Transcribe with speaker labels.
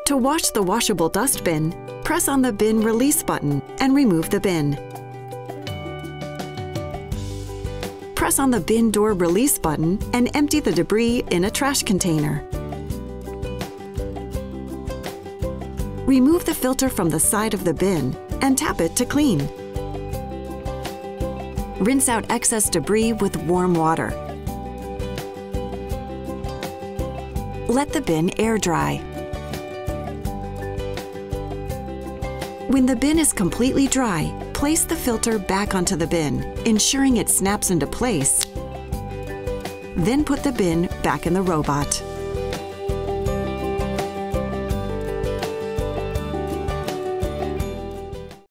Speaker 1: To wash the washable dustbin, press on the bin release button and remove the bin. Press on the bin door release button and empty the debris in a trash container. Remove the filter from the side of the bin and tap it to clean. Rinse out excess debris with warm water. Let the bin air dry. When the bin is completely dry, place the filter back onto the bin, ensuring it snaps into place. Then put the bin back in the robot.